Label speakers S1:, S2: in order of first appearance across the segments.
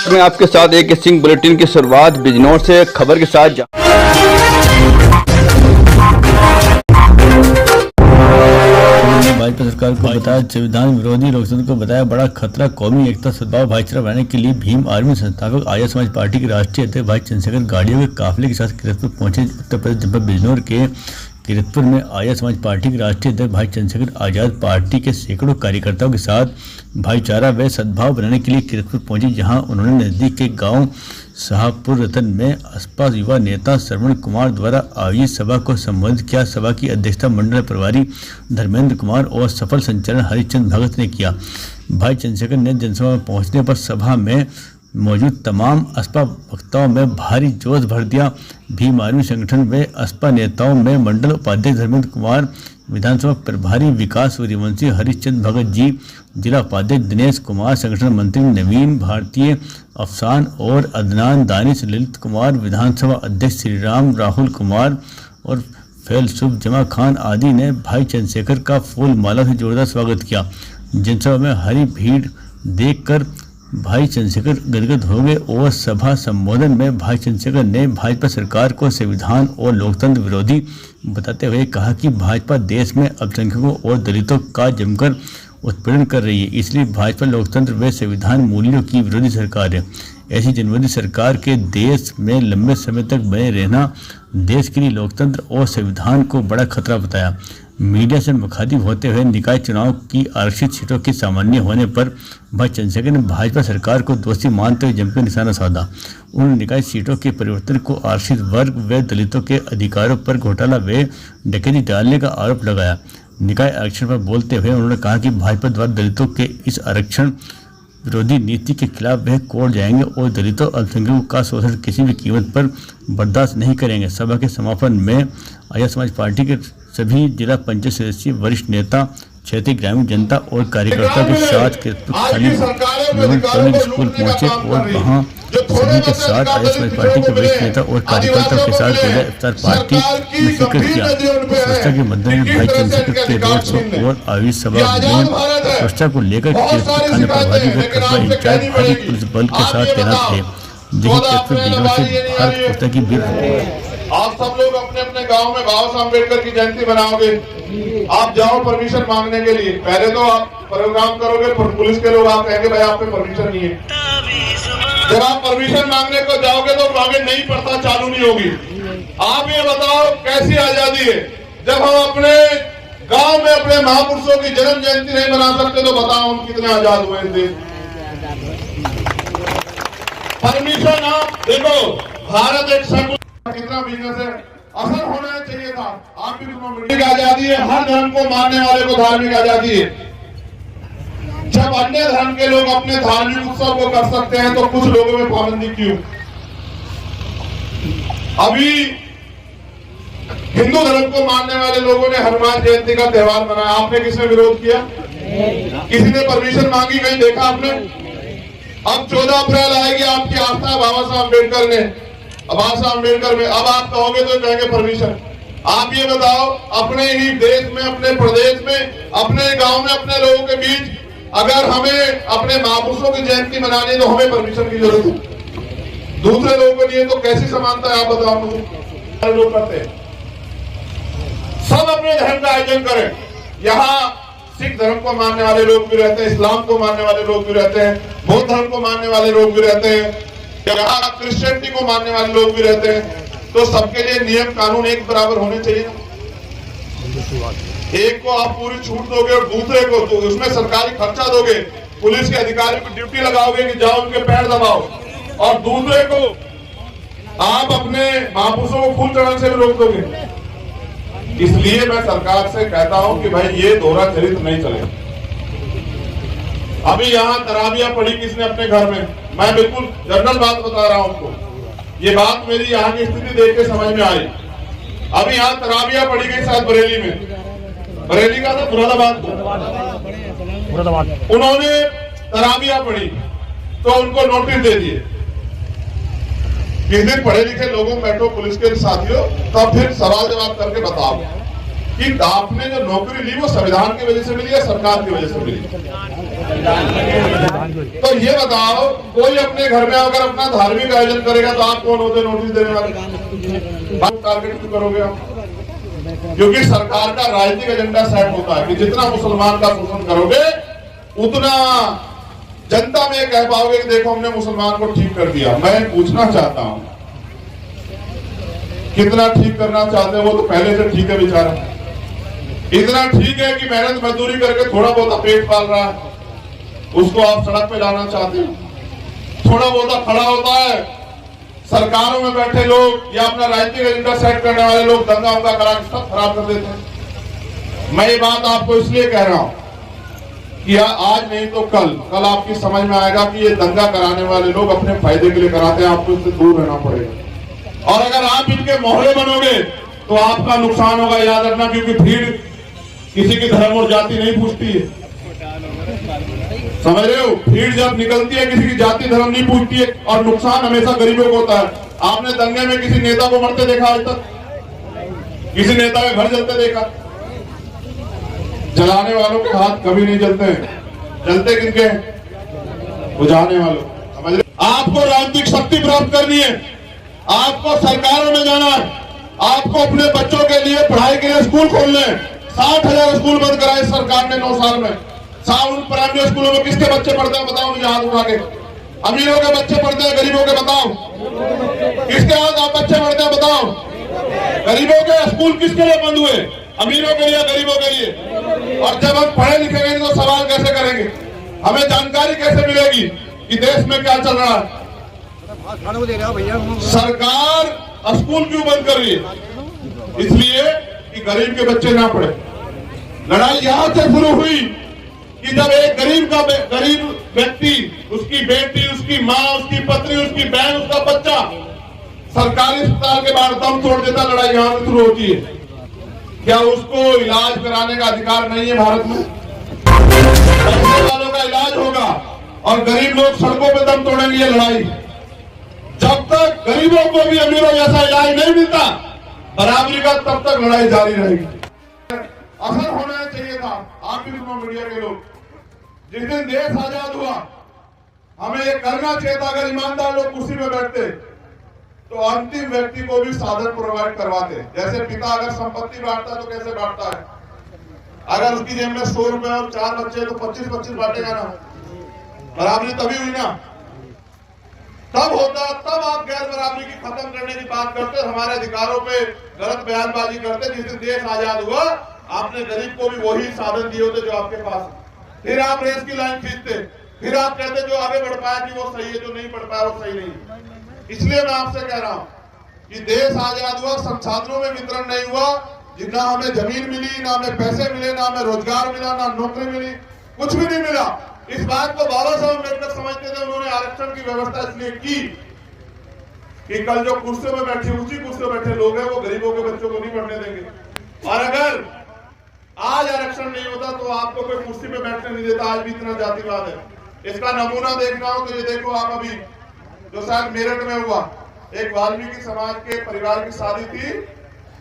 S1: मैं आपके साथ एक सिंह बुलेटिन की शुरुआत बिजनौर से खबर के साथ भाजपा सरकार को बताया, संविधान विरोधी लोकतंत्र को बताया बड़ा खतरा, कौमी एकता सद्भाव भाईचारा बढ़ाने के लिए भीम आर्मी संस्थापक आर्य समाज पार्टी के राष्ट्रीय अध्यक्ष भाई चंद्रशेखर गाड़ियों के काफिले के साथ किरतपुर पहुंचे। उत्तर प्रदेश जनपद बिजनौर के किरतपुर में आर्य समाज पार्टी के राष्ट्रीय अध्यक्ष भाई चंद्रशेखर आजाद पार्टी के सैकड़ों कार्यकर्ताओं के साथ भाईचारा व सद्भाव बनाने के लिए किरतपुर पहुंचे, जहां उन्होंने नजदीक के गांव शाहपुर रतन में असपा युवा नेता श्रवण कुमार द्वारा आयोजित सभा को संबोधित किया। सभा की अध्यक्षता मंडल प्रभारी धर्मेंद्र कुमार और सफल संचालन हरिचंद भगत ने किया। भाई चंद्रशेखर ने जनसभा में पहुंचने पर सभा में मौजूद तमाम असपा वक्ताओं में भारी जोश भर दिया। भीम आर्मी संगठन व असपा नेताओं में मंडल उपाध्यक्ष धर्मेंद्र कुमार, विधानसभा प्रभारी विकास सूर्यवंशी, हरिचंद भगत जी, जिला उपाध्यक्ष दिनेश कुमार, संगठन मंत्री नवीन भारतीय अफसान और अदनान दानिश, ललित कुमार, विधानसभा अध्यक्ष श्रीराम राहुल कुमार और फैलसुफ जमा खान आदि ने भाई चंद्रशेखर का फूल माला से जोरदार स्वागत किया। जनसभा में हरी भीड़ देखकर भाई चंद्रशेखर गदगद हो गए और सभा संबोधन में भाई चंद्रशेखर ने भाजपा सरकार को संविधान और लोकतंत्र विरोधी बताते हुए कहा कि भाजपा देश में अल्पसंख्यकों और दलितों का जमकर उत्पीड़न कर रही है, इसलिए भाजपा लोकतंत्र व संविधान मूल्यों की विरोधी सरकार है। ऐसी जनविरोधी सरकार के देश में लंबे समय तक बने रहना देश के लिए लोकतंत्र और संविधान को बड़ा खतरा बताया। मीडिया से मुखातिब होते हुए निकाय चुनाव की आरक्षित सीटों की सामान्य होने पर भाई चंद्रशेखर ने भाजपा सरकार को दोषी मानते हुए जमकर निशाना साधा। उन्होंने निकाय सीटों के परिवर्तन को आरक्षित वर्ग व दलितों के अधिकारों पर घोटाला व डकैती डालने का आरोप लगाया। निकाय आरक्षण पर बोलते हुए उन्होंने कहा कि भाजपा द्वारा दलितों के इस आरक्षण विरोधी नीति के खिलाफ वह कोर्ट जाएंगे और दलितों अल्पसंख्यकों का शोषण किसी भी कीमत पर बर्दाश्त नहीं करेंगे। सभा के समापन में आर्य समाज पार्टी के सभी जिला पंचायत सदस्य, वरिष्ठ नेता, क्षेत्रीय ग्रामीण जनता और कार्यकर्ताओं के साथ किरतपुर पब्लिक स्कूल पहुंचे और वहां सभी के साथ आर्य समाज पार्टी के वरिष्ठ नेता और कार्यकर्ताओं के साथ गोला इफ्तार पार्टी में शिरकत किया। स्वच्छता के मद्देनजर भाई चंद्रशेखर के रोड शो और आयोजित सभा में स्वच्छता को लेकर किरतपुर थाना प्रभारी व कस्बा इंचार्ज भारी पुलिस बल के साथ तैनात थे। देखिए किरतपुर बिजनौर से भारत पुस्तक की भीड़।
S2: आप सब लोग अपने अपने गांव में बाबा साहब अम्बेडकर की जयंती मनाओगे, आप जाओ परमिशन मांगने के लिए। पहले तो आप प्रोग्राम करोगे, पुलिस के लोग आप कहेंगे भाई आप पे परमिशन नहीं है। जब आप परमिशन मांगने को जाओगे तो आगे नहीं पड़ता चालू नहीं होगी। आप ये बताओ कैसी आजादी है जब हम अपने गांव में अपने महापुरुषों की जन्म जयंती नहीं मना सकते, तो बताओ हम कितने आजाद हुए थे। परमिशन आप देखो, भारत एक कितना बिजनेस है, असर होना चाहिए था। आप भी धार्मिक आजादी है, हर धर्म को मानने वाले को धार्मिक आजादी है। जब अन्य धर्म के लोग अपने धार्मिक उत्सव को कर सकते हैं तो कुछ लोगों में पाबंदी क्यों? अभी हिंदू धर्म को मानने वाले लोगों ने हनुमान जयंती का त्योहार मनाया, आपने किसने विरोध किया? किसी ने परमिशन मांगी? कहीं देखा आपने? अब 14 अप्रैल आएगी, आपकी आस्था बाबा साहब अम्बेडकर ने, बाबा साहब अम्बेडकर में, अब आप कहोगे तो कहेंगे परमिशन। आप ये बताओ, अपने ही देश में, अपने प्रदेश में, अपने गांव में, अपने लोगों के बीच अगर हमें अपने महापुरुषों की जयंती मनानी है तो हमें परमिशन की जरूरत है। दूसरे लोगों को लिए तो कैसी समानता है आप बताओ मुझे। लोग करते हैं, सब अपने धर्म का आयोजन करें। यहाँ सिख धर्म को मानने वाले लोग भी रहते हैं, इस्लाम को मानने वाले लोग भी रहते हैं, बौद्ध धर्म को मानने वाले लोग भी रहते हैं, यहाँ क्रिश्चियनिटी को मानने वाले लोग भी रहते हैं। तो सबके लिए नियम कानून एक बराबर होने चाहिए ना। एक को आप पूरी छूट दोगे और दूसरे को तो उसमें सरकारी खर्चा दोगे, पुलिस के अधिकारी को ड्यूटी लगाओगे कि जाओ उनके पैर दबाओ, और दूसरे को आप अपने महापुरुषों को फूल चढ़ाने से भी रोक दोगे। इसलिए मैं सरकार से कहता हूं कि भाई ये दोहरा चरित्र नहीं चलेगा। अभी यहाँ तराबिया पढ़ी किसने अपने घर में? मैं बिल्कुल जनरल बात बता रहा हूं आपको, ये बात मेरी यहाँ की स्थिति देख के समझ में आई। अभी यहाँ तराबिया पढ़ी गई शायद बरेली में, बरेली का था मुरादाबाद, उन्होंने तराबिया पढ़ी तो उनको नोटिस दे दिए। किस दिन पढ़े लिखे लोगों बैठो पुलिस के साथियों, तब फिर सवाल जवाब करके बताओ कि आपने जो नौकरी ली वो संविधान की वजह से मिली या सरकार की वजह से मिली? तो ये बताओ, कोई अपने घर में अगर अपना धार्मिक आयोजन करेगा तो आप कौन होते नोटिस देने वाले? टारगेट क्यों करोगे आप? क्योंकि सरकार का राजनीतिक एजेंडा सेट होता है कि जितना मुसलमान का शोषण करोगे उतना जनता में कह पाओगे कि देखो हमने मुसलमान को ठीक कर दिया। मैं पूछना चाहता हूं, कितना ठीक करना चाहते हैं? वो तो पहले से ठीक है बेचारा। इतना ठीक है कि मेहनत मजदूरी करके थोड़ा बहुत पेट पाल रहा है, उसको आप सड़क पे लाना चाहते हो? थोड़ा बहुत खड़ा होता है, सरकारों में बैठे लोग या अपना राजनीतिक एजेंडा सेट करने वाले लोग दंगा उंगा करा के सब खराब कर देते हैं। मैं ये बात आपको इसलिए कह रहा हूं कि आज नहीं तो कल आपकी समझ में आएगा कि ये दंगा कराने वाले लोग अपने फायदे के लिए कराते हैं। आपको इससे दूर रहना पड़ेगा, और अगर आप इनके मोहरे बनोगे तो आपका नुकसान होगा, याद रखना। क्योंकि भीड़ किसी की धर्म और जाति नहीं पूछती है, समझ रहे हो? भीड़ जब निकलती है किसी की जाति धर्म नहीं पूछती है, और नुकसान हमेशा गरीबों को होता है। आपने दंगे में किसी नेता को मरते देखा आज तक? किसी नेता के घर जलते देखा? जलाने वालों के हाथ कभी नहीं जलते हैं, जलते किनके? बुझाने वालों। समझ रहे? आपको राजनीतिक शक्ति प्राप्त करनी है, आपको सरकारों में जाना है, आपको अपने बच्चों के लिए पढ़ाई के लिए स्कूल खोलने हैं। 60,000 स्कूल बंद कराए सरकार ने 9 साल में। उन प्राइमरी स्कूलों में किसके बच्चे पढ़ते हैं बताओ मुझे हाथ उठा के? अमीरों के बच्चे पढ़ते हैं, गरीबों के बताओ? किसके हाथ आप बच्चे पढ़ते हैं बताओ? गरीबों के स्कूल किसके लिए बंद हुए? अमीरों के लिए, गरीबों के लिए। और जब हम पढ़े लिखेंगे तो सवाल कैसे करेंगे? हमें जानकारी कैसे मिलेगी कि देश में क्या चल रहा है? सरकार स्कूल क्यों बंद कर रही है? इसलिए कि गरीब के बच्चे ना पढ़े। लड़ाई यहां से शुरू हुई कि जब एक गरीब व्यक्ति, उसकी बेटी, उसकी माँ, उसकी पत्नी, उसकी बहन, उसका बच्चा सरकारी अस्पताल के बाहर दम तोड़ देता, लड़ाई यहां से शुरू होती है। क्या उसको इलाज कराने का अधिकार नहीं है भारत में? पैसे वालों का इलाज होगा और गरीब लोग सड़कों पे दम तोड़ेंगे। ये लड़ाई जब तक गरीबों को भी अमीरों जैसा इलाज नहीं मिलता बराबरी का, तब तक लड़ाई जारी रहेगी। असर होना चाहिए था। आप भी सुनो मीडिया के लोग, जिस दिन देश आजाद हुआ हमें ये करना चाहिए था, अगर ईमानदार लोग कुर्सी में बैठते तो अंतिम व्यक्ति को भी साधन प्रोवाइड करवाते। जैसे पिता अगर संपत्ति बांटता तो कैसे बांटता है? अगर उसकी जेब में 100 रुपए और 4 बच्चे तो 25-25 बांटेगा ना? बराबरी तभी हुई ना, तब होता। तब आप गैर बराबरी की खत्म करने की बात करते, हमारे अधिकारों पे गलत बयानबाजी करते। जिस दिन देश आजाद हुआ आपने गरीब को भी वही साधन दिए होते जो आपके पास। फिर आप रेस की लाइन खींचते, फिर आप कहते जो आगे बढ़ पाया कि वो सही है, जो नहीं बढ़ पाया वो सही नहीं। इसलिए मैं आपसे कह रहा हूं कि देश आजाद हुआ, संसाधनों में वितरण नहीं हुआ, जितना हमें जमीन मिली, ना हमें पैसे मिले, ना हमें रोजगार मिला, ना नौकरी मिली, कुछ भी नहीं मिला। इस बात को बाबा साहब अम्बेडकर समझते थे। उन्होंने आरक्षण की व्यवस्था इसलिए की कि कल जो कुर्सियों में बैठे, उसी कुर्सियों में बैठे लोग हैं, वो गरीबों के बच्चों को नहीं पढ़ने देंगे। और अगर आज आरक्षण नहीं होता तो आपको कोई कुर्सी पे बैठने नहीं देता। आज भी इतना जातिवाद है। इसका नमूना देखना हो तो ये देखो आप, अभी जो शायद मेरठ में हुआ, एक वाल्मीकि समाज के परिवार की शादी थी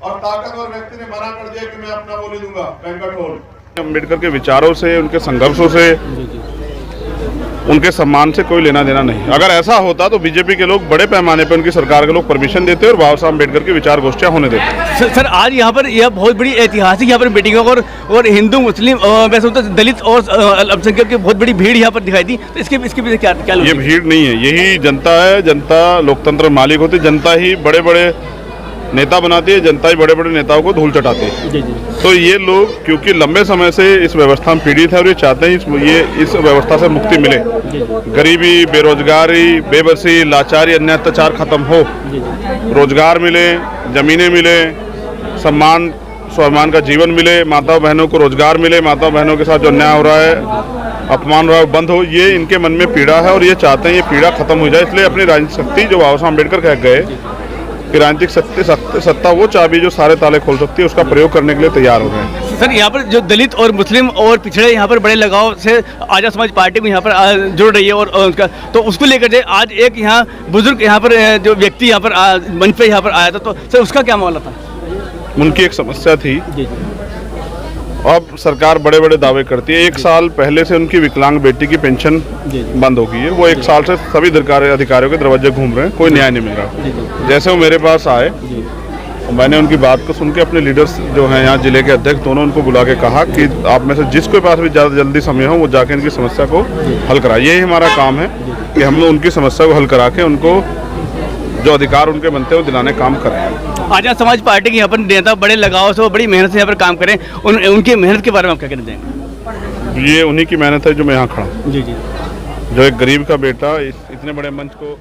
S2: और ताकतवर व्यक्ति ने मना कर दिया कि मैं अपना वो ले दूंगा बैंक्वेट हॉल।
S3: अम्बेडकर के विचारों से, उनके संघर्षों से, उनके सम्मान से कोई लेना देना नहीं। अगर ऐसा होता तो बीजेपी के लोग बड़े पैमाने पर, उनकी सरकार के लोग परमिशन देते और बाबा साहब अम्बेडकर की विचार गोष्ठियां होने देते।
S1: सर आज यहाँ पर यह बहुत बड़ी ऐतिहासिक यहाँ पर मीटिंग और हिंदू मुस्लिम वैसे तो दलित और अल्पसंख्यक की बहुत बड़ी भीड़ यहाँ पर दिखाई दी। तो इसके पीछे क्या
S3: ये भीड़ नहीं है, यही जनता है। जनता लोकतंत्र मालिक होती, जनता ही बड़े बड़े नेता बनाती है, जनता ही बड़े बड़े नेताओं को धूल चटाती है। तो ये लोग क्योंकि लंबे समय से इस व्यवस्था में पीड़ित है और ये चाहते हैं ये इस व्यवस्था से मुक्ति मिले, गरीबी, बेरोजगारी, बेबसी, लाचारी, अन्य अत्याचार खत्म हो, रोजगार मिले, जमीनें मिले, सम्मान स्वाभिमान का जीवन मिले, माताओं बहनों को रोजगार मिले, माताओं बहनों के साथ जो अन्याय हो रहा है, अपमान हो रहा है, बंद हो। ये इनके मन में पीड़ा है और ये चाहते हैं ये पीड़ा खत्म हो जाए। इसलिए अपनी राजनीतिक शक्ति जो बाबा साहब अम्बेडकर कह गए कि राजनीतिक सत्ता वो चाबी जो सारे ताले खोल सकती है, उसका प्रयोग करने के लिए तैयार हो रहे हैं।
S1: सर यहाँ पर जो दलित और मुस्लिम और पिछड़े यहाँ पर बड़े लगाव से आजाद समाज पार्टी को यहाँ पर जुड़ रही है और उनका तो उसको लेकर के आज एक यहाँ बुजुर्ग यहाँ पर जो व्यक्ति यहाँ पर मंच पे यहाँ पर आया था, तो सर उसका क्या मामला था?
S3: उनकी एक समस्या थी अब सरकार बड़े बड़े दावे करती है। 1 साल पहले से उनकी विकलांग बेटी की पेंशन बंद हो गई है। वो 1 साल से सभी अधिकारियों के दरवाजे घूम रहे हैं, कोई न्याय नहीं मिल रहा। जैसे वो मेरे पास आए, मैंने उनकी बात को सुन के अपने लीडर्स जो हैं यहाँ जिले के अध्यक्ष दोनों, उनको बुला के कहा कि आप में से जिसके पास भी ज़्यादा जल्दी समय हो वो जाके इनकी समस्या को हल कराए। यही हमारा काम है कि हम लोग उनकी समस्या को हल करा के उनको जो अधिकार उनके बनते हैं वो दिलाने काम करें।
S4: आर्य समाज पार्टी के यहाँ पर नेता बड़े लगाव से बड़ी मेहनत से यहाँ पर काम करें, उनकी मेहनत के बारे में आप क्या कहना चाहेंगे?
S3: ये उन्हीं की मेहनत है जो मैं यहाँ खड़ा हूँ।
S4: जी जी।
S3: जो एक गरीब का बेटा इतने बड़े मंच को